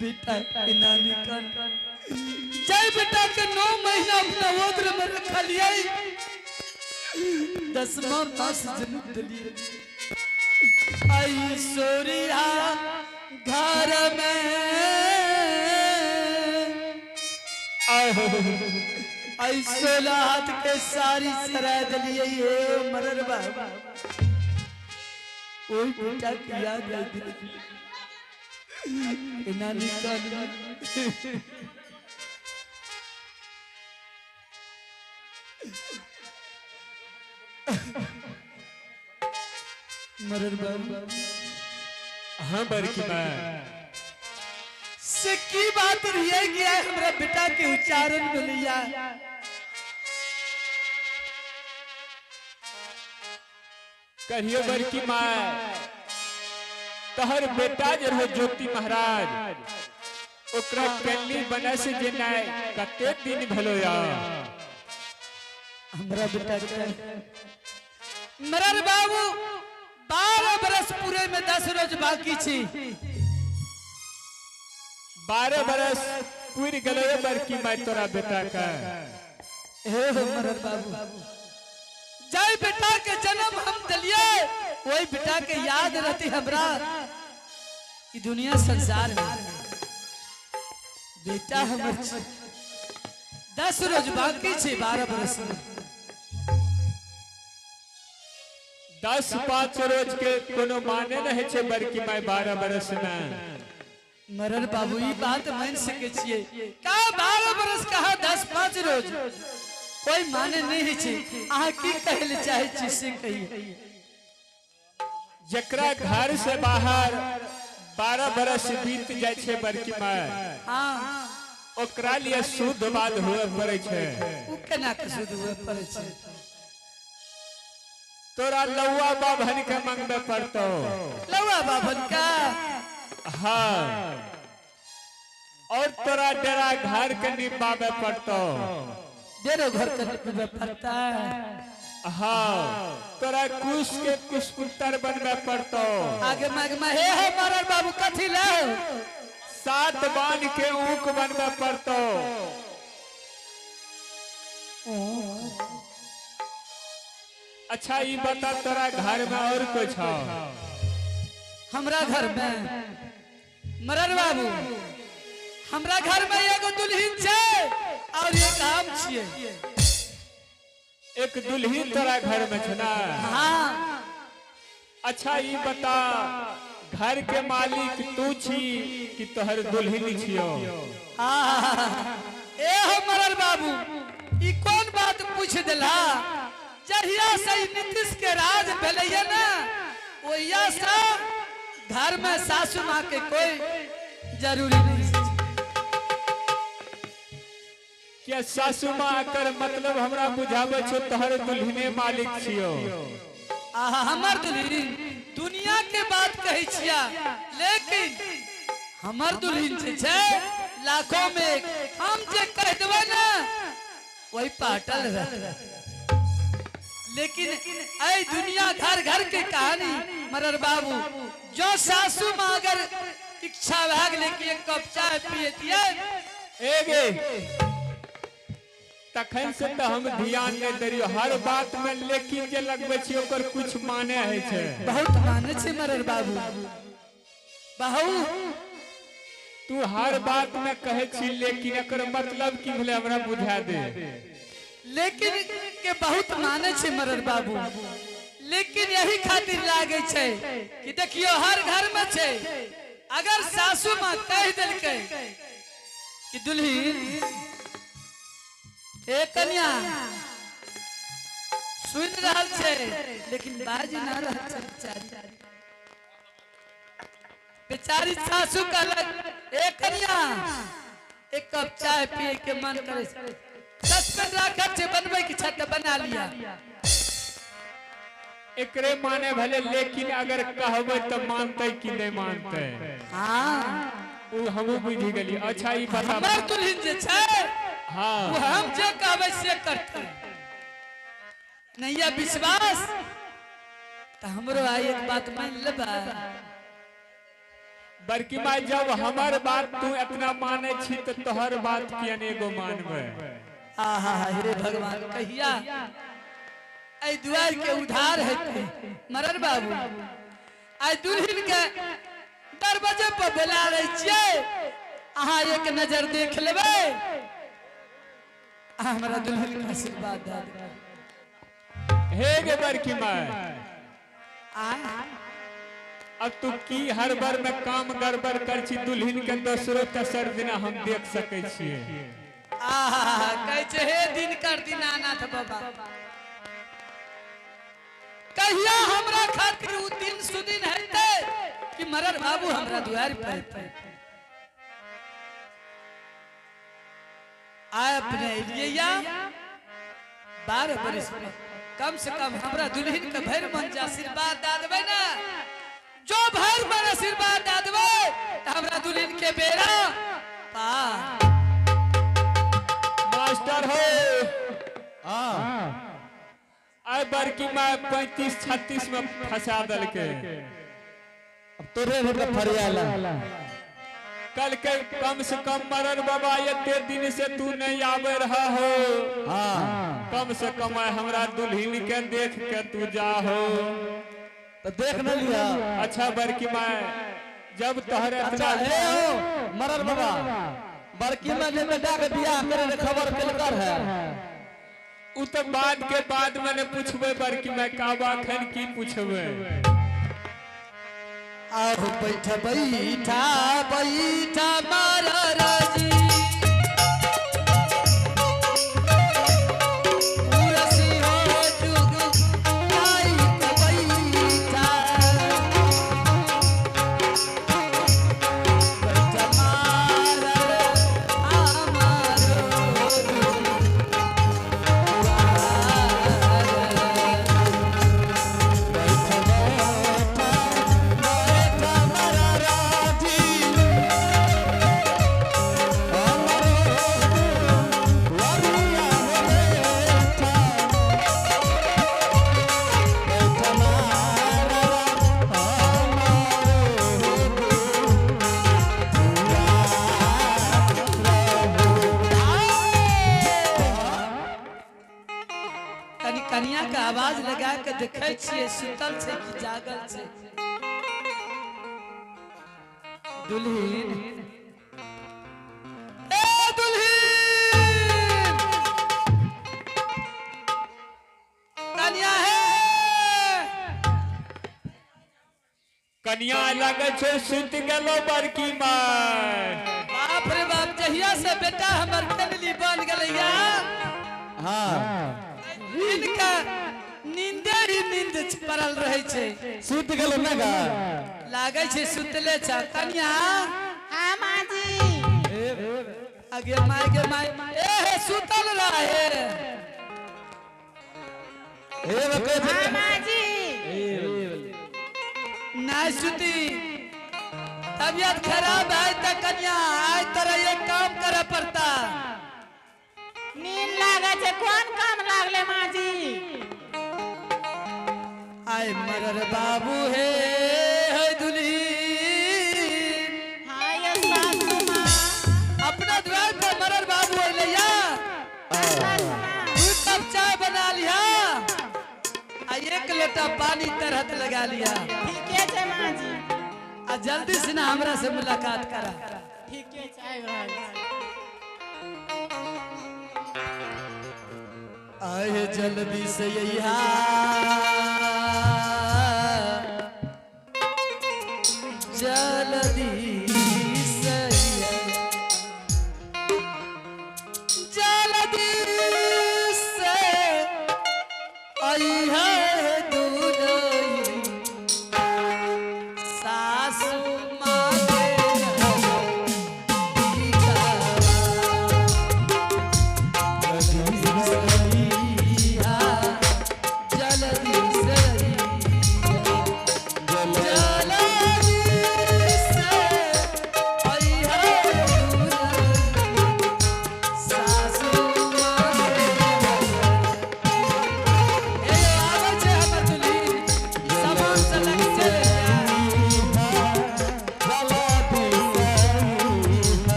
बेटा के नानी का जय बेटा के 9 महीना अपना ओद्र में रखा लिया 10वां मास जन्म दिली आई सोरिया घर में आई 16 हाथ के सारी सराय दलिए ये मरर बाबा ओई बेटा की याद आई नानी का मरर बाबा हाँ बरकी माँ से की बात रही गया हमारा बेटा के उच्चारण में लिया कहियो बरकी माँ तहर बेटा जो है ज्योति महाराज ओकरा कन्नी बने से जेनाय कते दिन भलो या हमरा बेटा मरर बाबू 12 बरस पूरे में 10 रोज बाकी छी 12 बरस पूरी गले बरकी माँ तोरा बेटा का हे मरर बाबू जय बेटा के जन्म हम दलिए वही बेटा के याद रहती हमरा कि दुनिया संसार में बेटा हमर 10 रोज बाकी छे 12 बरस में 10-5 रोज के कोनो माने नहीं छे बरकी माँ 12 बरस में मरर बाबू ई बात मान सके छिए का 12 बरस कहा 10-5 रोज कोई माने नहीं छे आहा की कहले चाहे छी से कहिए जकरा घर से बाहर 12 बरस बीत जाय छे बरकी माँ हां ओकरा लिए शुद्ध बात हुए पड़े छे उ केना के शुद्ध हुए पड़े छे तोरा लौआ बाभन के मांगबे पड़तो लौआ बाभन का हाँ और तोरा डेरा घर के निभावे पड़तो डेरा घर के निभावे पड़ता हाँ तोरा कुश के कुशपुत्र बनबे पड़तो आगे मागमा हे मरर बाबू कथी ले 7 बान के ऊक बनबे पड़तो अच्छा ये बता तोरा घर में और कुछ हो हमरा घर में मरर बाबू हमरा घर में एगो दुल्हन छे और एक हम छिए एक दुल्हन तोरा घर में छना हां अच्छा ये बता घर के मालिक तू छी कि तोहर दुल्हन छियो ए मरर बाबू ई कौन बात पूछ देला जहिया से नीतीश के राज भेलैया ना ओया से घर में सासू मां के कोई जरूरी नहीं क्या सासू मां कर मतलब हमरा बुझावे छो तोहर दुल्हने मालिक छियो आहा हमर दुल्हन दुनिया के बात कहै छिया लेकिन हमर दुल्हन जे छै लाखों में हम जे कह देबै ना वही पाटल रह लेकिन ऐ दुनिया घर घर के कहानी मरर बाबू जो सासू मां अगर इच्छा भाग लेके एक कप चाय पिए दिए एगे तखन से तो हम ध्यान नहीं दरियो हर बात में लेकिन जे लगबे छी ओकर कुछ माने है छे बहुत माने छे मरर बाबू बहू तू हर बात में कहे छी लेकिन एकर मतलब की भले हमरा बुझा दे लेकिन के बहुत माने छे मरर बाबू लेकिन यही खातिर लागे छे कि देखियो हर घर में छे अगर सासू मां कह देलकै कि दुल्हन ए कन्या सुन रहल छे लेकिन बाजी ना रहल छे बेचारी सासू कहलक ए कन्या एक कप चाय पिए के मन करे सस्पेंड राखत छे बनबै की छत बना लिया एकरे माने भले लेकिन अगर कहबे तो मानते कि नहीं मानते हां उ हमहु बुझि गेली अच्छा ई बता हमर दुल्हन जे छै हां वो हम जे कहबै से करते नहीं है विश्वास तो हमरो आई एक बात मान लेबा बड़की माई जब हमार बात तू इतना माने छी तो तोहर बात की अनेगो मानबे। आहा हे भगवान कहिया आई द्वार के उधार है मरर बाबू आई दुल्हन के दरवाजे पर बुला रही छिए अहाँ एक नजर देख लेबे हमरा दुल्हन के आशीर्वाद दे दे। हे गे बड़की माई अब तू की हर बार में काम गड़बड़ कर छी दुल्हन के दोसरो तेसर दिन हम देख सके छिए। आहा कहै छै हे दिन कर दीनानाथ बाबा कहिया हमरा खातिर उ दिन सुदिन हेतै कि मरर बाबू हमरा द्वार पर हेतै। आय अपने लिए या 12 बरस में कम से कम हमरा दुल्हन के भर मन जा आशीर्वाद दे देबै ना जो भर मन आशीर्वाद दे देबै त हमरा दुल्हन के बेड़ा पार। मास्टर हो आय बड़की माँ 35-36 में फंसा दल के अब तोरे होकर फरियाला कल के कम से कम मरर बाबा इतने दिन से तू नहीं आवे रहा हो। हाँ कम से कम हमरा दुल्हन के देख के तू जा हो तो देख न लिया। अच्छा बड़की माँ जब तोहरे अच्छा हे हो मरल बाबा बड़की में जे बेटा के बियाह करे रे खबर केलकर है उ तो बाद मैंने पूछबे बड़की माँ का बाखन की पूछबे। आओ बैठा बैठा बैठा मारा राजी उरसी हो जुग आई तो बैठा बैठा मारा कनिया का आवाज लगा के देखे छिए सुतल छे कि जागल छे। दुल्हन ए दुल्हन कनिया है कन्या लगे छे सुत गेलो बड़की माँ। बाप रे बाप जहिया से बेटा हमर कनली बन गेलैया हाँ इनका नींदे ही नींद पड़ल रहे छे सूत गेलो ना गा लागे छे सुतले छ कन्या हाँ माँ जी आगे माय ए हे सुतल रहे हे बके हाँ माँ जी ना सुती तबियत खराब है त कन्या आज तरह एक काम करे पड़ता। नींद लागे छे कोन काम लागले माँ जी आय मरर बाबू हे दुल्हन हाँ ये सासू माँ अपना द्वार पर मरर बाबू अइलैया सासू माँ दू कप चाय बना लिया आ एक लोटा पानी तरहत लगा लिया ठीक है माँ जी आ जल्दी से ना हमरा से मुलाकात करा। ठीक है चाय बना आए जल्दी से यहाँ जल्दी से जल्दी से आई है दुल्हन सासू माँ जल्दी से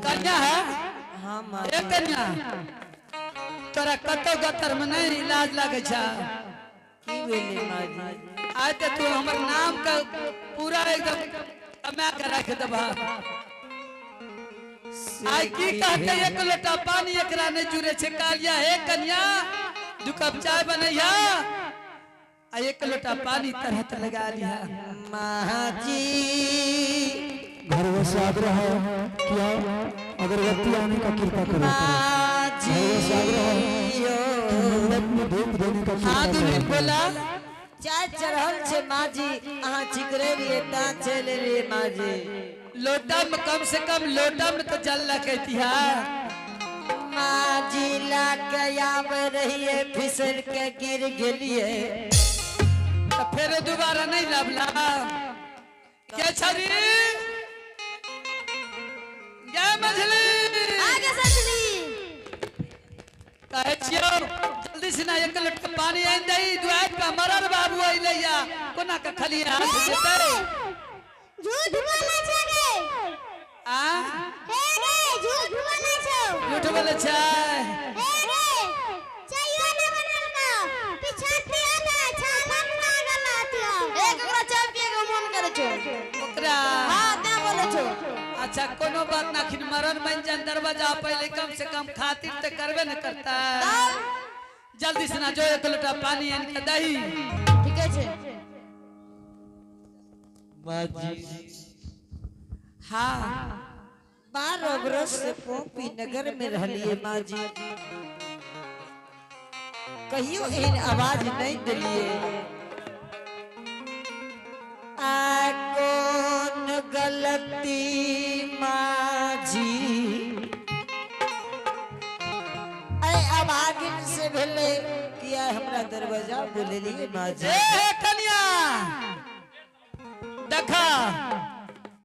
कन्या है ए कन्या तोरा कतो गतर में नहीं इलाज लागे छा की बोले माजी आज तो तू हमर नाम का पूरा एकदम कमा के रख दबा आई की कहते एक लोटा पानी एकरा नहीं जुरे छे कालिया हे कन्या दू कप चाय बनैया आ एक लोटा पानी तरहत लगा लिया माजी घर में से आग्रह है क्या अगरबत्ती आने का कृपा करो माजी धूप देने का हाँ दुल्हन बोला चाय चढ़ल छे माजी अहाँ चिकरे लिए ता चले लिए माजी लोटा में कम से कम लोटा में तो जल लगती है माजी ला के आब रहिए फिसल के गिर गेलिए तो फिर दोबारा नहीं लबला क्या छरी क्या मछली आगे सजली कहे छियो जल्दी से ना एक लोटा पानी आइन दई दुआर पे मरर बाबू आइलैया कोना के खली हाथ देते झूठ बोले छे गे आ हे गे झूठ बोले छे झूठ बोले छै हे गे चाइयो न बनल का पिछाती आना छालन लागल आतिया एक ओकरा चाय पिए के मन करे छो ओकरा हां ते बोले छो अच्छा कोनो बात ना खिन मरन बन जान दरवाजा पहले कम से कम खातिर तो करबे न करता जल्दी से ना जो एक लोटा पानी आन के दही ठीक है छे माजी हाँ 12 बरस से पोपी नगर में रहलिए माजी कहियो एहन आवाज नहीं दिलिए आ कौन गलती माजी ऐ आवागिन से भेले किया हमरा दरवाजा बोले लिए माजी ए कन्या देखा